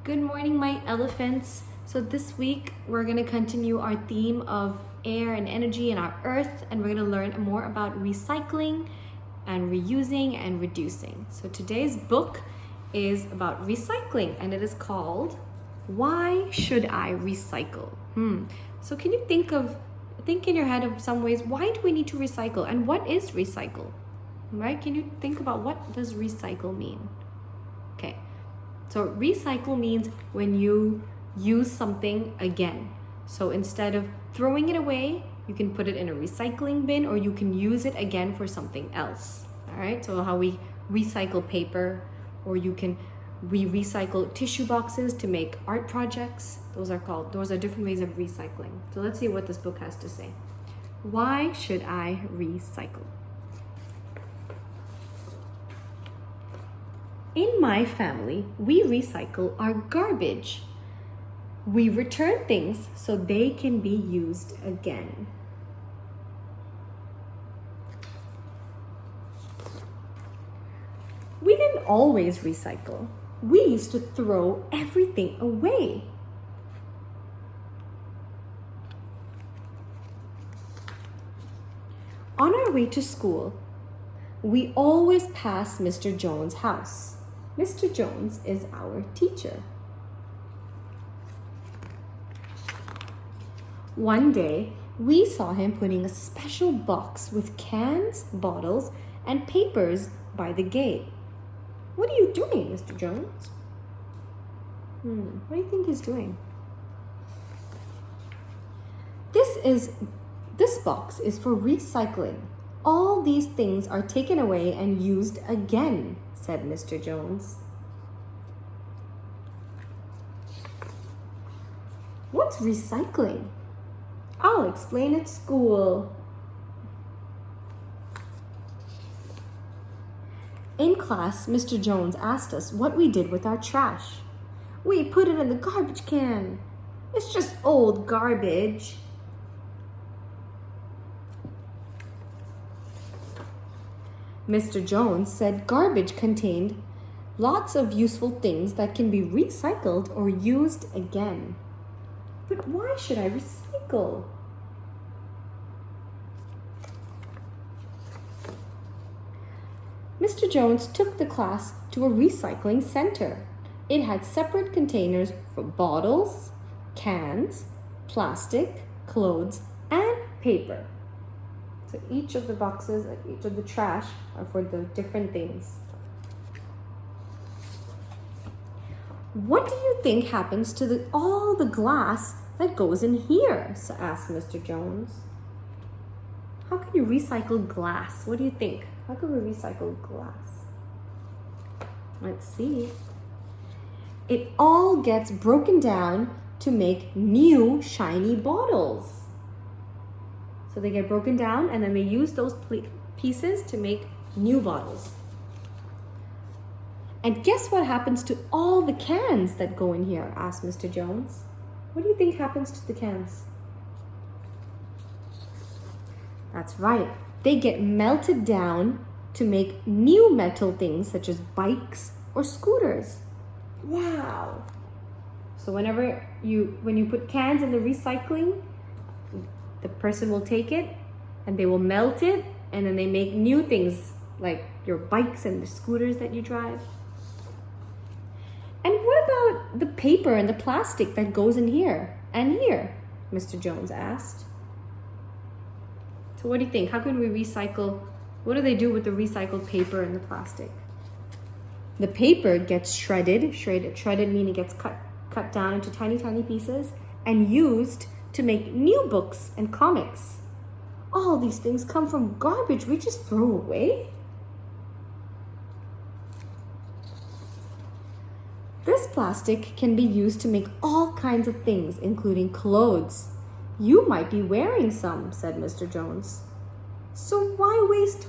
Good morning, my elephants. So this week we're going to continue our theme of air and energy in our earth, and we're going to learn more about recycling and reusing and reducing. So today's book is about recycling, and it is called Why Should I Recycle? So can you think in your head of some ways, why do we need to recycle, and what is recycle? Right? Can you think about what does recycle mean? Okay. So recycle means when you use something again. So instead of throwing it away, you can put it in a recycling bin, or you can use it again for something else. All right. So how we recycle paper, or we recycle tissue boxes to make art projects. Those are different ways of recycling. So let's see what this book has to say. Why should I recycle? In my family, we recycle our garbage. We return things so they can be used again. We didn't always recycle. We used to throw everything away. On our way to school, we always pass Mr. Jones' house. Mr. Jones is our teacher. One day, we saw him putting a special box with cans, bottles, and papers by the gate. What are you doing, Mr. Jones? What do you think he's doing? This box is for recycling. All these things are taken away and used again, said Mr. Jones. What's recycling? I'll explain at school. In class, Mr. Jones asked us what we did with our trash. We put it in the garbage can. It's just old garbage. Mr. Jones said garbage contained lots of useful things that can be recycled or used again. But why should I recycle? Mr. Jones took the class to a recycling center. It had separate containers for bottles, cans, plastic, clothes, and paper. So each of the boxes, each of the trash are for the different things. What do you think happens to all the glass that goes in here? Asked Mr. Jones. How can you recycle glass? What do you think? How can we recycle glass? Let's see. It all gets broken down to make new shiny bottles. So they get broken down, and then they use those pieces to make new bottles. And guess what happens to all the cans that go in here? Asked Mr. Jones. What do you think happens to the cans? That's right. They get melted down to make new metal things such as bikes or scooters. Wow. So when you put cans in the recycling, the person will take it and they will melt it, and then they make new things like your bikes and the scooters that you drive. And what about the paper and the plastic that goes in here and here? Mr. Jones asked. So what do you think? How can we recycle? What do they do with the recycled paper and the plastic? The paper gets shredded meaning it gets cut down into tiny, tiny pieces and used to make new books and comics. All these things come from garbage we just throw away. This plastic can be used to make all kinds of things, including clothes. You might be wearing some, said Mr. Jones. So why waste?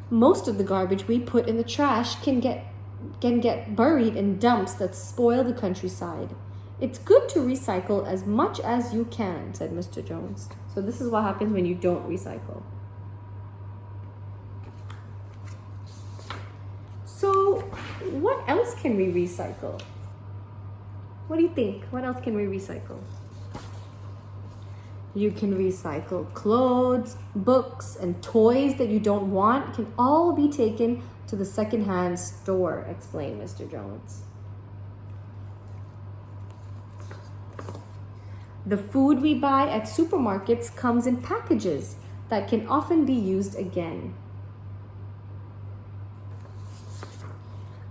Most of the garbage we put in the trash can get buried in dumps that spoil the countryside. It's good to recycle as much as you can, said Mr. Jones. So this is what happens when you don't recycle. what else can we recycle? What do you think? What else can we recycle? You can recycle clothes, books, and toys that you don't want can all be taken to the secondhand store, explained Mr. Jones. The food we buy at supermarkets comes in packages that can often be used again.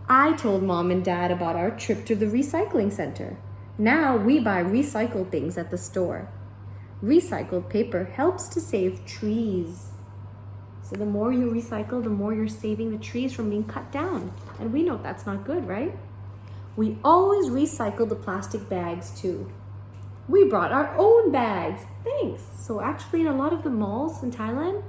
I told Mom and Dad about our trip to the recycling center. Now we buy recycled things at the store. Recycled paper helps to save trees. So the more you recycle, the more you're saving the trees from being cut down. And we know that's not good, right? We always recycle the plastic bags too. We brought our own bags. Thanks. So actually in a lot of the malls in Thailand,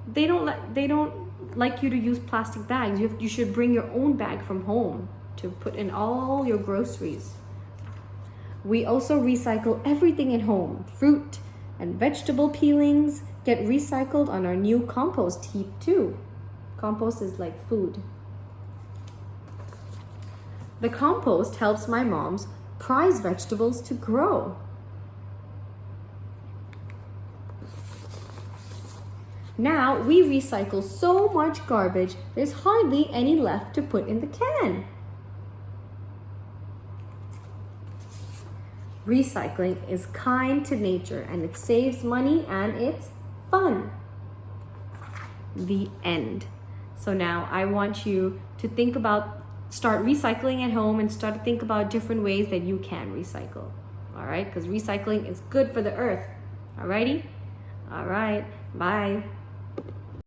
they don't like you to use plastic bags. You should bring your own bag from home to put in all your groceries. We also recycle everything at home. Fruit and vegetable peelings get recycled on our new compost heap too. Compost is like food. The compost helps my mom's prize vegetables to grow. Now we recycle so much garbage, there's hardly any left to put in the can. Recycling is kind to nature and it saves money and it's fun. The end. So now I want you to start recycling at home and start to think about different ways that you can recycle. All right, because recycling is good for the earth. All righty? All right, bye.